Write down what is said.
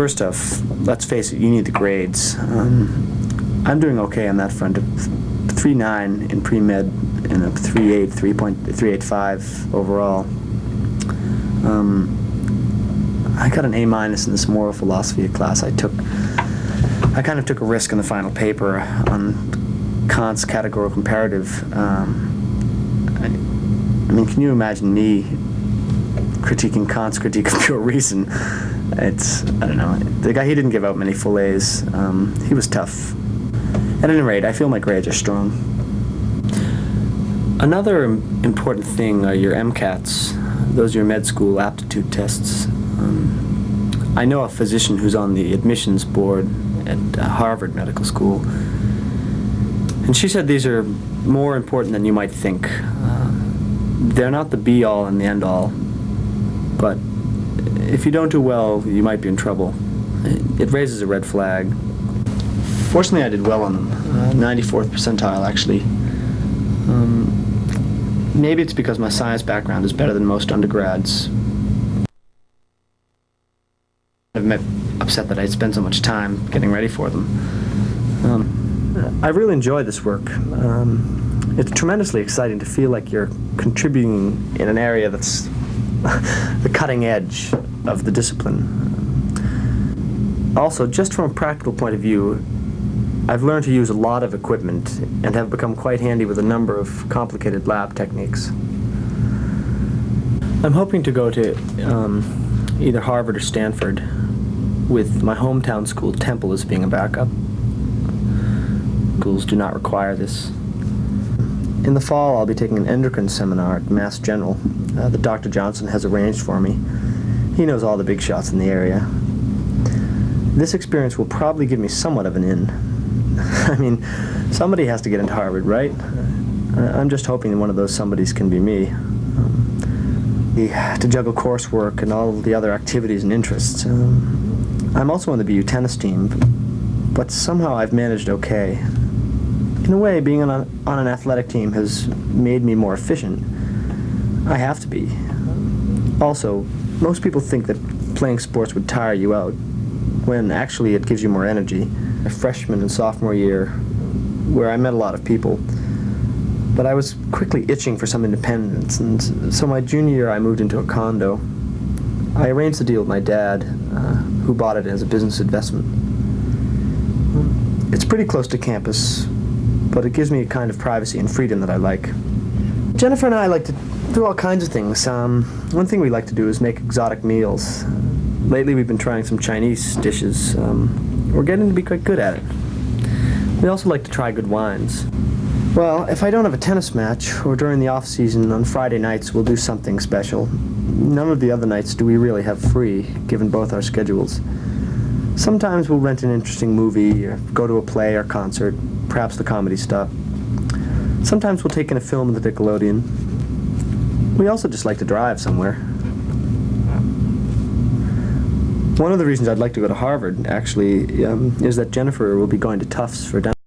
First off, let's face it, you need the grades. I'm doing okay on that front. 3.9 in pre-med and a 3.85 overall. I got an A- in this moral philosophy class. I kind of took a risk in the final paper on Kant's categorical imperative. I mean, can you imagine me critiquing Kant's critique of pure reason? I don't know. The guy, he didn't give out many full A's. He was tough. At any rate, I feel my grades are strong. Another important thing are your MCATs. Those are your med school aptitude tests. I know a physician who's on the admissions board at Harvard Medical School, and she said these are more important than you might think. They're not the be-all and the end-all, but if you don't do well, you might be in trouble. It raises a red flag. Fortunately, I did well on them. 94th percentile, actually. Maybe it's because my science background is better than most undergrads. I'm upset that I spend so much time getting ready for them. I really enjoy this work. It's tremendously exciting to feel like you're contributing in an area that's the cutting edge of the discipline. Also, just from a practical point of view, I've learned to use a lot of equipment and have become quite handy with a number of complicated lab techniques. I'm hoping to go to either Harvard or Stanford, with my hometown school, Temple, as being a backup. Schools do not require this. In the fall, I'll be taking an endocrine seminar at Mass General that Dr. Johnson has arranged for me. He knows all the big shots in the area. This experience will probably give me somewhat of an in. I mean, somebody has to get into Harvard, right? I'm just hoping that one of those somebodies can be me. To juggle coursework and all the other activities and interests. I'm also on the BU tennis team, but somehow I've managed okay. In a way, being on an athletic team has made me more efficient. I have to be. Also, most people think that playing sports would tire you out, when actually it gives you more energy. My freshman and sophomore year, where I met a lot of people, but I was quickly itching for some independence, and so my junior year I moved into a condo. I arranged the deal with my dad, who bought it as a business investment. It's pretty close to campus, but it gives me a kind of privacy and freedom that I like. Jennifer and I like to do all kinds of things. One thing we like to do is make exotic meals. Lately we've been trying some Chinese dishes. We're getting to be quite good at it. We also like to try good wines. Well, if I don't have a tennis match, or during the off-season on Friday nights, we'll do something special. None of the other nights do we really have free, given both our schedules. Sometimes we'll rent an interesting movie, or go to a play or concert, perhaps the comedy stuff. Sometimes we'll take in a film of the Nickelodeon. We also just like to drive somewhere. One of the reasons I'd like to go to Harvard, actually, is that Jennifer will be going to Tufts for dental.